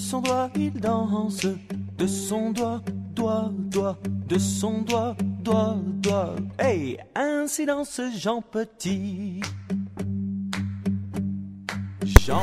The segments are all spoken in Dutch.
son doigt il danse, de son doigt, doigt, doigt, de son doigt, doigt, doigt. Hey, ainsi danse Jean Petit. Jean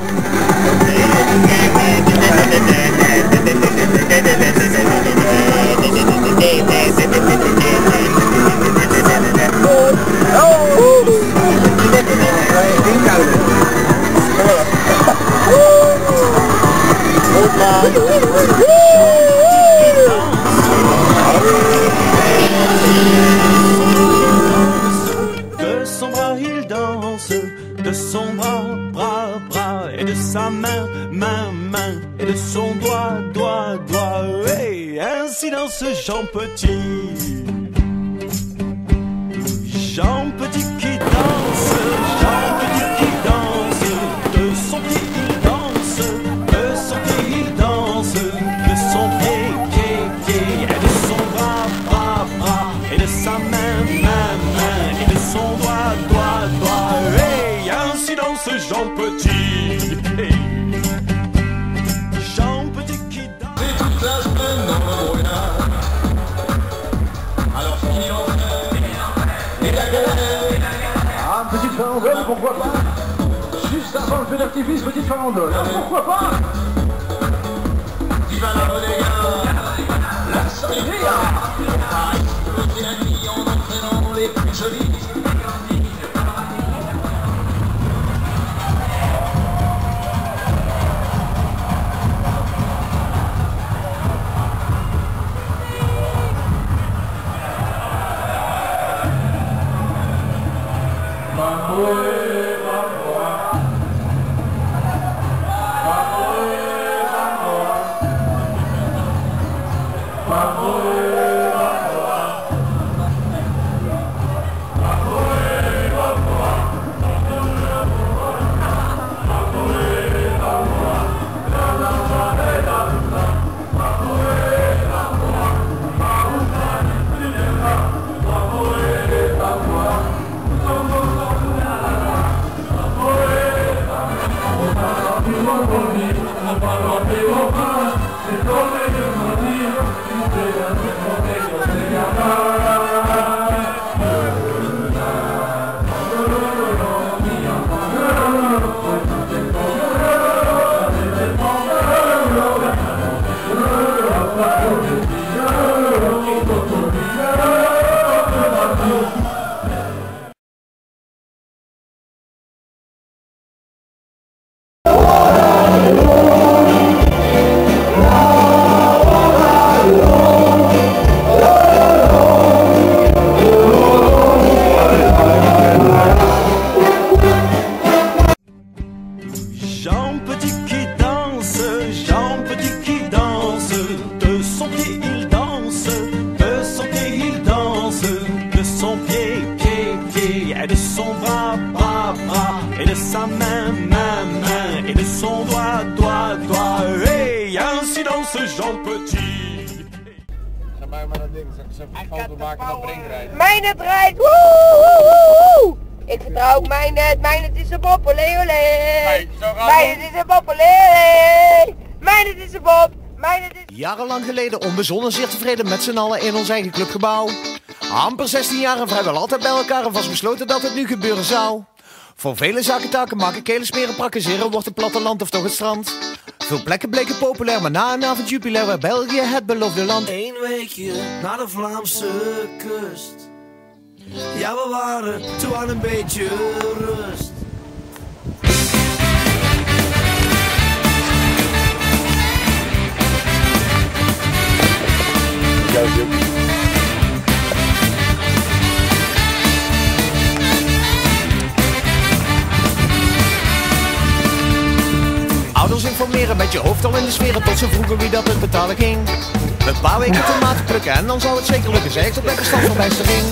de son bras il danse, de son bras, bras, bras, et de sa main, main, main, et de son doigt, doigt, doigt. Hey, ainsi danse Jean Petit. Jean Petit qui danse, Jean Petit qui danse, de son pied il danse, de son pied il danse, de son pied, pied, pied, et de son bras, bras, bras, et de sa main, main, main, et de son doigt, doigt, doigt. Hey, ainsi danse Jean Petit. Hey. Jean Petit qui danse. Et toute la semaine dans le brouillard. Alors qui en fait? Et la galère. Ah, une petite farandole, pourquoi pas? Juste avant le feu d'artifice, petite farandole. Pourquoi pas? Viva la bodega. La sangria. Petit la nuit en entraînant les plus jolis. Jean Petit qui danse, Jean Petit qui danse, de son pied il danse, de son pied il danse, de son pied, pied, pied, et de son bras, bras, bras, et de sa main, main, main, et de son doigt, doigt, doigt. Hey, ainsi danse Jean Petit. Dan maak maar dat ding, zo'n foto maken dat Brink rijdt. Mijnet rijdt, woe! Ik vertrouw ook Mijnet, Mijnet is een Bob, olé olé! Hey, zo gaat Mijnet is een Bob, olé! Mijnet is een Bob, Mijnet is... Jarenlang geleden onbezonnen zeer tevreden met z'n allen in ons eigen clubgebouw. Amper 16 jaar en vrijwel altijd bij elkaar en vast besloten dat het nu gebeuren zou. Voor vele zaken taken maken, kelen smeren, prakkezeren wordt het platteland of toch het strand. Veel plekken bleken populair, maar na een avond jubilair werd België het beloofde land. Eén weekje naar de Vlaamse kust. Ja, we waren toe aan een beetje rust. Ouders informeren met je hoofd al in de sferen tot ze vroegen wie dat het betalen ging. Een paar weken tomaten plukken en dan zou het zeker lukken, zei ik op lekker stand van bijstering.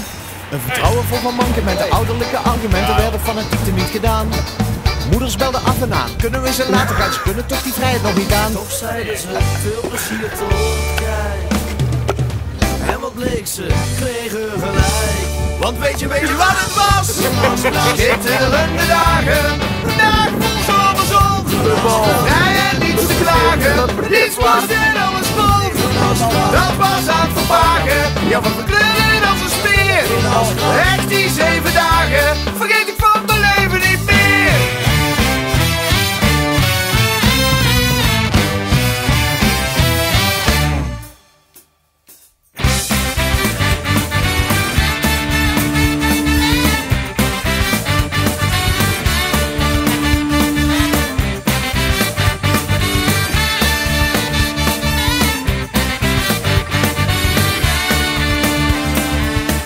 Een vertrouwen vol van mankementen, ouderlijke argumenten werden fanatiek teniet gedaan. Moeders belden af en aan, kunnen we ze laten gaan, ze kunnen toch die vrijheid nog niet aan. Toch zeiden ze, veel plezier te horen krijgen. En wat bleek, ze kregen gelijk. Want weet je wat het was? Schitterende dagen, dag vol zomerzon. Vrij en niets te klein. dagen. Niets was en alles vol. Dat was aan het vervagen. Ja, we verkleuren als een speer. Echt die 7 dagen. Vergeet ik van mijn leven niet meer.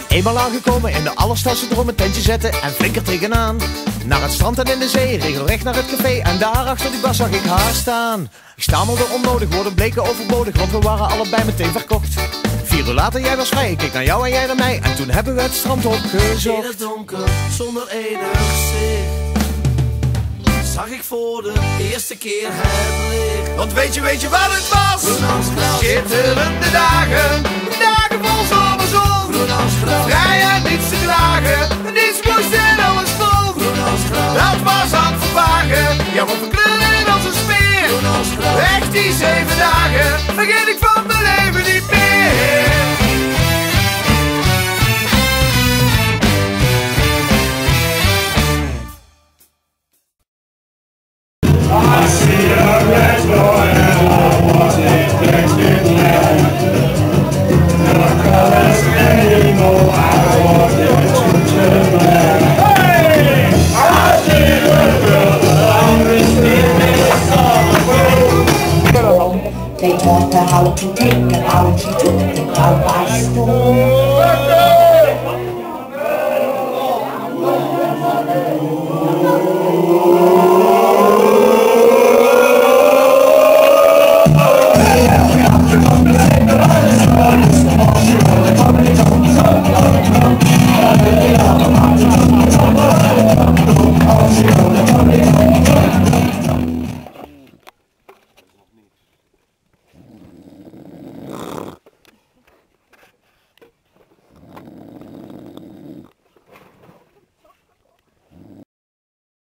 Eenmaal aangekomen in de allerstadse droom een tentje zetten en flink er tegenaan. Naar het strand en in de zee, regelrecht naar het café en daar achter die bar zag ik haar staan. Ik stamelde onnodig, woorden bleken overbodig, want we waren allebei meteen verkocht. 4 uur later, jij was vrij, ik keek naar jou en jij naar mij en toen hebben we het strand opgezocht. In het donker, zonder enig zicht, zag ik voor de eerste keer het licht. Want weet je wat het was? Schitterende dagen, dagen vol zomerzon. Vrij en niets te klagen, niets moest en alles vol. Dat was aan het vervagen, ja we verkleuren als een speer. Echt die 7 dagen, vergeet ik van mijn leven niet meer. I see a red boy and I was expecting land. No colors anymore, I wanted to turn back. Hey! I see a girl along with me, They taught her how to take and how to took them out by storm.